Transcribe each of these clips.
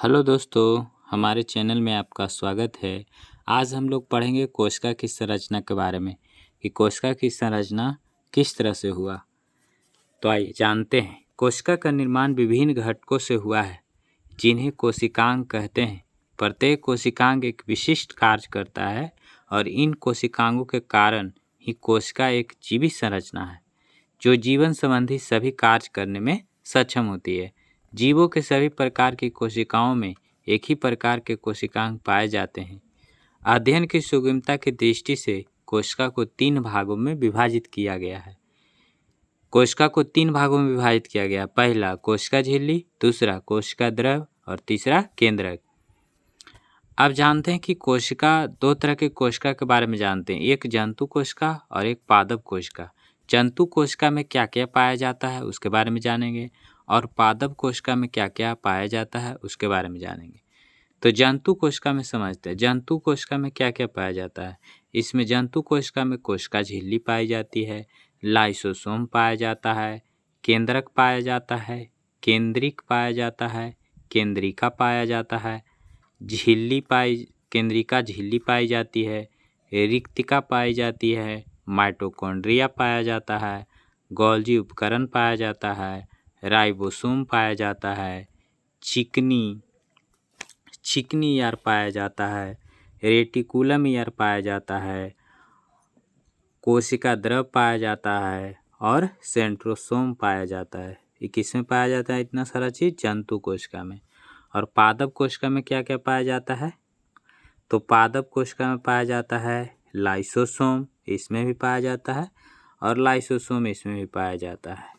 Hello दोस्तों, हमारे channel में आपका स्वागत है। आज हम लोग पढ़ेंगे कोशिका की संरचना के बारे में कि कोशिका की संरचना किस तरह से हुआ। तो आइए जानते हैं। कोशिका का निर्माण विभिन्न घटकों से हुआ है, जिन्हें कोशिकांग कहते हैं। प्रत्येक कोशिकांग एक विशिष्ट कार्य करता है और इन कोशिकांगों के कारण ही कोशिका एक जीवित संरचना है, जो जीवन संबंधी सभी कार्य करने में सक्षम होती है। जीवों के सभी प्रकार की कोशिकाओं में एक ही प्रकार के कोशिकांग पाए जाते हैं। अध्ययन की सुगमता की दृष्टि से कोशिका को 3 भागों में विभाजित किया गया है। कोशिका को 3 भागों में विभाजित किया गया। पहला कोशिका झिल्ली, दूसरा कोशिका द्रव और तीसरा केंद्रक। अब जानते हैं कि कोशिका 2 तरह के कोशिका के बारे में जानते हैं, एक जंतु कोशिका और एक पादप कोशिका। जंतु कोशिका में क्या क्या पाया जाता है उसके बारे में जानेंगे और पादप कोशिका में क्या क्या पाया जाता है उसके बारे में जानेंगे। तो जंतु कोशिका में समझते हैं, जंतु कोशिका में क्या क्या पाया जाता है। इसमें जंतु कोशिका में कोशिका झिल्ली पाई जाती है, लाइसोसोम पाया जाता है, केंद्रक पाया जाता है, केंद्रिक पाया जाता है, केंद्रिका पाया जाता है, केंद्रिका झिल्ली पाई जाती है, रिक्तिका पाई जाती है, माइटोकॉन्ड्रिया पाया जाता है, गोल्जी उपकरण पाया जाता है, राइबोसोम पाया जाता है, चिकनी यार पाया जाता है, रेटिकुलम यार पाया जाता है, कोशिका द्रव पाया जाता है और सेंट्रोसोम पाया जाता है। ये किस में पाया जाता है इतना सारा चीज़? जंतु कोशिका में। और पादप कोशिका में क्या क्या पाया जाता है? तो पादप कोशिका में पाया जाता है लाइसोसोम, इसमें भी पाया जाता है, और लाइसोसोम इसमें भी पाया जाता है।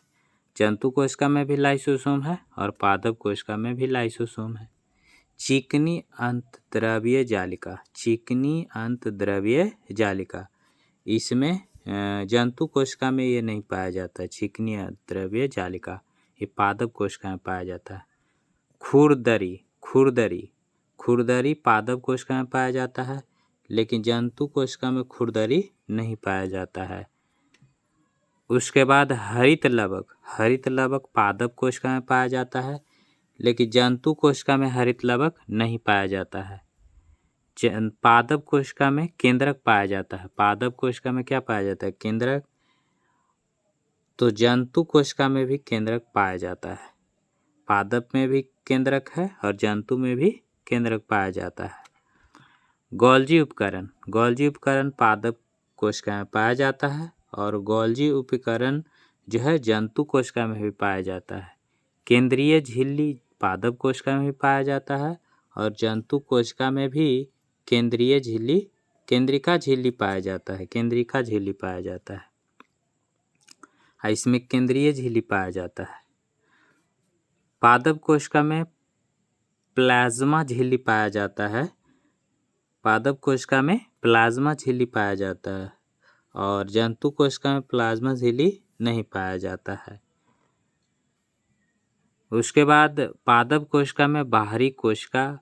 जंतु कोशिका में भी लाइसोसोम है और पादप कोशिका में भी लाइसोसोम है। चिकनी अंतद्रव्य जालिका, चिकनी अंतद्रव्य जालिका, इसमें जंतु कोशिका में ये नहीं पाया जाता है। चिकनी अंतद्रव्य जालिका ये पादप कोशिका में पाया जाता है। खुरदरी पादप कोशिका में पाया जाता है, लेकिन जंतु कोशिका में खुरदरी नहीं पाया जाता है। उसके बाद हरित लवक पादप कोशिका में पाया जाता है, लेकिन जंतु कोशिका में हरित लवक नहीं पाया जाता है। पादप कोशिका में केंद्रक पाया जाता है। पादप कोशिका में क्या पाया जाता है? केंद्रक। तो जंतु कोशिका में भी केंद्रक पाया जाता है। पादप में भी केंद्रक है और जंतु में भी केंद्रक पाया जाता है। गोल्जी उपकरण पादप कोशिका में पाया जाता है और गोल्जी उपकरण जो है जंतु कोशिका में भी पाया जाता है। केंद्रीय झिल्ली पादप कोशिका में भी पाया जाता है और जंतु कोशिका में भी केंद्रिका झिल्ली पाया जाता है। इसमें केंद्रीय झिल्ली पाया जाता है। पादप कोशिका में प्लाज्मा झिल्ली पाया जाता है। और जंतु कोशिका में प्लाज्मा झिल्ली नहीं पाया जाता है। उसके बाद पादप कोशिका में बाहरी कोशिका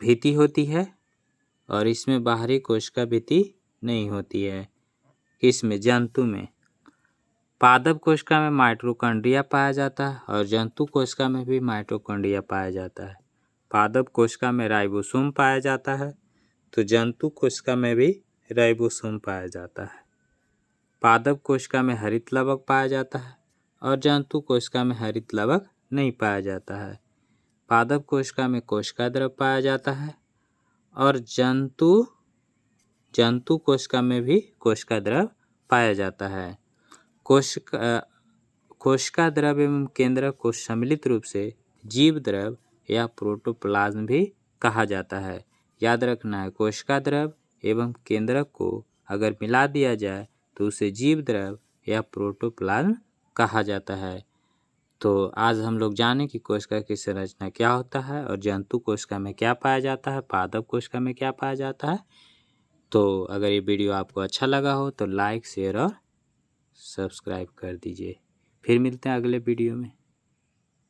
भित्ति होती है और इसमें बाहरी कोशिका भित्ति नहीं होती है। किसमें? जंतु में। पादप कोशिका में माइटोकॉन्ड्रिया पाया जाता है और जंतु कोशिका में भी माइटोकॉन्ड्रिया पाया जाता है। पादप कोशिका में राइबोसोम पाया जाता है तो जंतु कोशिका में भी राइबोसोम पाया जाता है। पादप कोशिका में हरित लवक पाया जाता है और जंतु कोशिका में हरित लवक नहीं पाया जाता है। पादप कोशिका में कोशिका द्रव पाया जाता है और जंतु कोशिका में भी कोशिका द्रव पाया जाता है। कोशिका द्रव एवं केंद्रक को सम्मिलित रूप से जीव द्रव या प्रोटोप्लाज्म भी कहा जाता है। याद रखना है, कोशिका द्रव एवं केंद्रक को अगर मिला दिया जाए तो उसे जीव द्रव या प्रोटोप्लाज्म कहा जाता है। तो आज हम लोग जाने कि कोशिका की संरचना क्या होता है और जंतु कोशिका में क्या पाया जाता है, पादप कोशिका में क्या पाया जाता है। तो अगर ये वीडियो आपको अच्छा लगा हो तो लाइक, शेयर और सब्सक्राइब कर दीजिए। फिर मिलते हैं अगले वीडियो में।